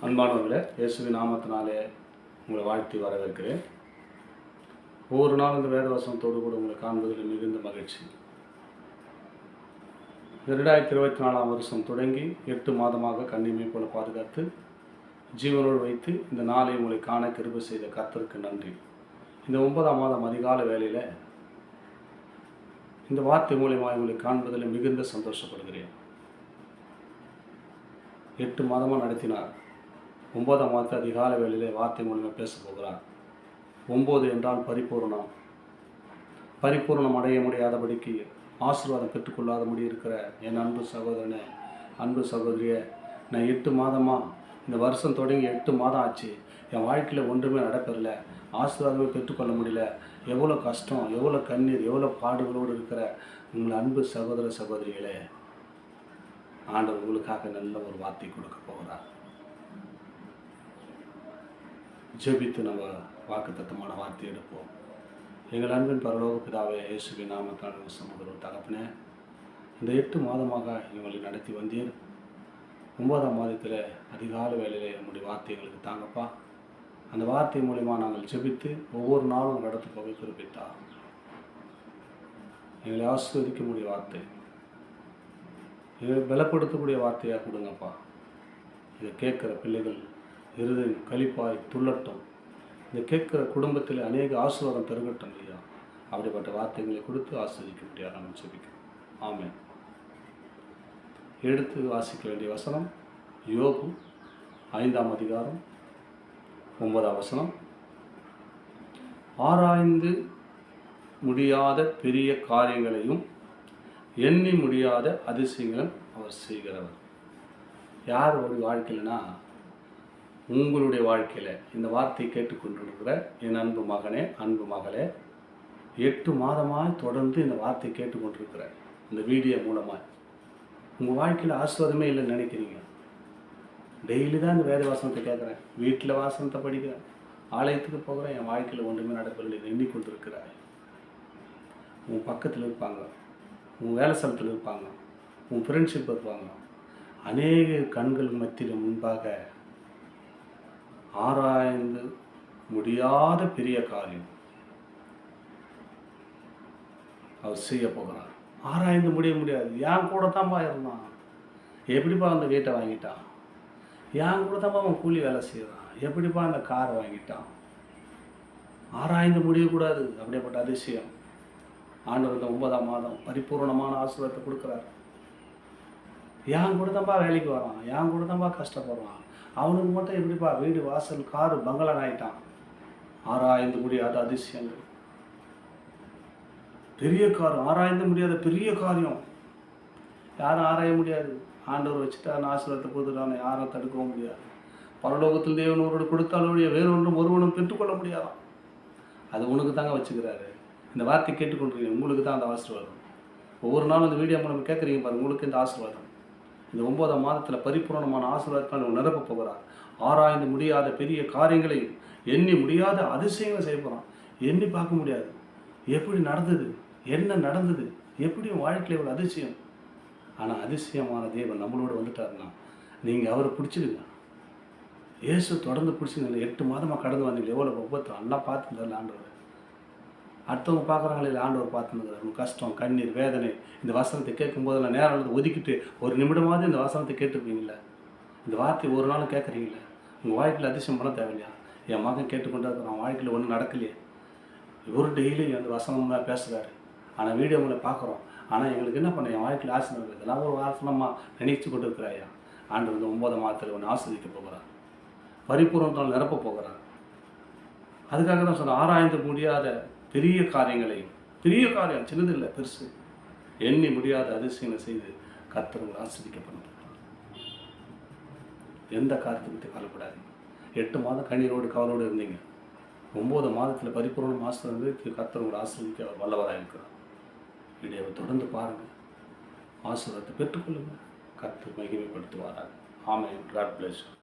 அன்பானவர்களே, இயேசுவின் நாமத்தினாலே உங்களை வாழ்த்தி வரவேற்கிறேன். ஒவ்வொரு நாள் இந்த வேதவசனத்தோடு கூட உங்களை காண்பதில் மிகுந்த மகிழ்ச்சி. 2024 வருஷம் தொடங்கி 8 மாதமாக கண்ணிமை போல பாதுகாத்து ஜீவனோடு வைத்து இந்த நாளை உங்களை காண கிருபை செய்த கர்த்தருக்கு நன்றி. இந்த 9ஆம் மாதம் அதிகால வேளையில் இந்த வார்த்தை மூலியமாக உங்களை காண்பதில் மிகுந்த சந்தோஷப்படுகிறேன். 8 மாதமாக நடத்தினார். 9ஆம் மாதத்தை அதிகால வேளையிலே வார்த்தை மூலமாக பேச போகிறார். 9 என்றால் பரிபூர்ணம். பரிபூர்ணம் அடைய முடியாதபடிக்கு ஆசீர்வாதம் பெற்றுக்கொள்ளாத முடி இருக்கிற என் அன்பு சகோதரனே, அன்பு சகோதரியை, நான் 8 மாதமாக இந்த வருஷம் தொடங்கி 8 மாதம் ஆச்சு. என் வாழ்க்கையில் ஒன்றுமே நடப்பதில்லை, ஆசீர்வாதமே பெற்றுக்கொள்ள முடியல. எவ்வளோ கஷ்டம், எவ்வளோ கண்ணீர், எவ்வளோ பாடுகளோடு இருக்கிற உங்கள் அன்பு சகோதர சகோதரிகளே, ஆண்டவர் உங்களுக்காக நல்ல ஒரு வார்த்தை கொடுக்க போகிறார். ஜெபித்து நம்ம வாக்குத்தத்தமான வார்த்தை எடுப்போம். எங்கள் அன்பின் பரலோக பிதாவே, இயேசுவின் நாமத்தால் சகோதரர் தகப்பனே, இந்த 8 மாதமாக எங்களை நடத்தி வந்தீர். 9ஆம் மாதத்தில் அதிகால வேளையிலே நம்முடைய வார்த்தை எங்களுக்கு தாங்கப்பா. அந்த வார்த்தை மூலிமா நாங்கள் ஜெபித்து ஒவ்வொரு நாளும் நடத்தி போக குறிப்பிட்டார். எங்களை ஆசீர்வதிக்கக்கூடிய வார்த்தை, எங்களை பலப்படுத்தக்கூடிய வார்த்தையாக கொடுங்கப்பா. இதை கேட்குற பிள்ளைகள் இருதயம் களிப்பாய் துள்ளட்டும். இந்த கேட்குற குடும்பத்தில் அநேக ஆசீர்வாதம் பெருகட்டும் ஐயா. அப்படிப்பட்ட வார்த்தைகளை கொடுத்து ஆஸ்வதிக்க முடியாது நாங்கள் ஜெபிக்கிறோம். ஆமென். எடுத்து வாசிக்க வேண்டிய வசனம் யோபு 5ஆம் அதிகாரம் 9ஆம் வசனம். ஆராய்ந்து முடியாத பெரிய காரியங்களையும் எண்ணி முடியாத அதிசயங்களும் அவர் செய்கிறவர். யார் ஒரு வாழ்க்கையிலனா, உங்களுடைய வாழ்க்கையில் இந்த வார்த்தையை கேட்டுக்கொண்டிருக்கிற என் அன்பு மகனே, அன்பு மகளே, 8 மாதமாக தொடர்ந்து இந்த வார்த்தையை கேட்டுக்கொண்டிருக்கிற இந்த வீடியோ மூலமாக உங்கள் வாழ்க்கையில் ஆசீர்வாதமே இல்லைன்னு நினைக்கிறீங்க. டெய்லி தான் இந்த வேத வாசனத்தை கேட்குறேன், வீட்டில் வாசனத்தை படிக்கிறேன், ஆலயத்துக்கு போகிறேன், என் வாழ்க்கையில் ஒன்றுமே நடக்கவில்லை எண்ணிக்கொண்டிருக்கிறாய். உன் பக்கத்தில் இருப்பாங்க, உன் வேலை ஸ்தலத்தில் இருப்பாங்க, உன் ஃப்ரெண்ட்ஷிப் இருப்பாங்க, அநேக கண்கள் மத்தியில் முன்பாக ஆராய்ந்து முடியாத பெரிய காரியம் அவர் செய்ய போகிறார். ஆராய்ந்து முடியாது. என் கூட தான்ப்பா இருந்தான், எப்படிப்பா அந்த வீட்டை வாங்கிட்டான், என் கூட தான்ப்பா அவன் கூலி வேலை செய்கிறான், எப்படிப்பா அந்த காரை வாங்கிட்டான். ஆராய்ந்து முடியக்கூடாது. அப்படிப்பட்ட அதிசயம் ஆண்டவர் இந்த 9ஆம் மாதம் பரிபூர்ணமான ஆசீர்வாதத்தை கொடுக்குறார். என் கூட தான்ப்பா வேலைக்கு வரான், என் கூட தான்ப்பா கஷ்டப்படுறான், அவனுக்கு மட்டும் எப்படிப்பா வீடு வாசல் காரு பங்களா ஆகிட்டான். ஆராய்ந்து முடியாத அதிசயங்கள், பெரிய காரியம், ஆராய்ந்து முடியாத பெரிய காரியம். யாரும் ஆராய முடியாது. ஆண்டவர் வச்சுட்டான், ஆசீர்வாதத்தை கொடுத்துட்டான், யாரும் தடுக்கவும் முடியாது. பரலோகத்தில் தேவன் ஒருவரோடு கொடுத்தாலும் வேறொன்றும் ஒருவனும் பெற்றுக்கொள்ள முடியாதான். அது உனக்கு தாங்க வச்சுக்கிறாரு. இந்த வார்த்தை கேட்டுக்கொண்டிருக்கீங்க, உங்களுக்கு தான் அந்த ஆசீர்வாதம். ஒவ்வொரு நாளும் இந்த வீடியோ நம்ம கேட்குறீங்க பாருங்கள், உங்களுக்கு இந்த ஆசீர்வாதம். இந்த 9ஆம் மாதத்தில் பரிபூர்ணமான ஆசீர்வாதத்தால் நிரப்ப போகிறார். ஆராய்ந்து முடியாத பெரிய காரியங்களையும் எண்ணி முடியாத அதிசயங்களை செய்ய போகிறான். எண்ணி பார்க்க முடியாது. எப்படி நடந்தது, என்ன நடந்தது, எப்படி வாழ்க்கையில் இவ்வளோ அதிசயம். ஆனால் அதிசயமான தேவன் நம்மளோட வந்துட்டாருன்னா நீங்கள் அவரை பிடிச்சிடுங்க. இயேசு தொடர்ந்து பிடிச்சிங்க. 8 மாதமாக கடந்து வந்தீங்க, எவ்வளோ ஒவ்வொருத்தரும் எல்லாம் பார்த்துருந்தாரு ஆண்டவர். அடுத்தவங்க பார்க்குறாங்களே இல்லை, ஆண்டவர் பார்த்துருந்தார். உங்கள் கஷ்டம், கண்ணீர், வேதனை, இந்த வசனத்தை கேட்கும்போதெல்லாம் நேரம் ஒதுக்கிட்டு ஒரு நிமிடமாவது இந்த வசனத்தை கேட்டுருப்பீங்களே. இந்த வார்த்தை ஒரு நாளும் கேட்குறீங்களே. உங்கள் வாழ்க்கையில் அதிசயம் பண்ண தேவையில்லையா? என் மகன் கேட்டுக்கொண்டாரு, நான் வாழ்க்கையில் ஒன்றும் நடக்கலையே. இவர் டெய்லி அந்த வசனமாக பேசுகிறாரு, ஆனால் வீடியோ மூலம் பார்க்குறோம். ஆனால் எங்களுக்கு என்ன பண்ண, என் வாழ்க்கையில் ஆசீர்வாதம் இதெல்லாம் ஒரு வாசனமாக நினைச்சு கொண்டு இருக்கிறாயா. ஆண்டவர் இந்த 9ஆம் மாதத்தில் ஒன்று ஆஸ்வதிக்க போகிறார். பரிபூர்ணத்தால் நிரப்ப போகிறார். அதுக்காக தான் சொன்ன, ஆராய்ந்து முடியாத பெரிய காரியங்களையும், பெரிய காரியம் சின்னது இல்லை பெருசு, எண்ணி முடியாத அதிசயங்களை செய்து கர்த்தர் ஆஸ்வதிக்கப்பட போகிறார். எந்த காரியத்தை பற்றி கவலைப்படாதீங்க. 8 மாதம் கண்ணீரோடு கவலோடு இருந்தீங்க. 9 மாதத்தில் பரிபூர்ணம் ஆசீர்வாதத்தை கர்த்தர் உங்களை ஆஸ்வதிக்க அவர் வல்லவராக இருக்கிறார். வீடியோவை தொடர்ந்து பாருங்கள், ஆசீர்வாதத்தை பெற்றுக்கொள்ளுங்கள். கர்த்தர் மகிமைப்படுத்துவாராக. ஆமென். God plus.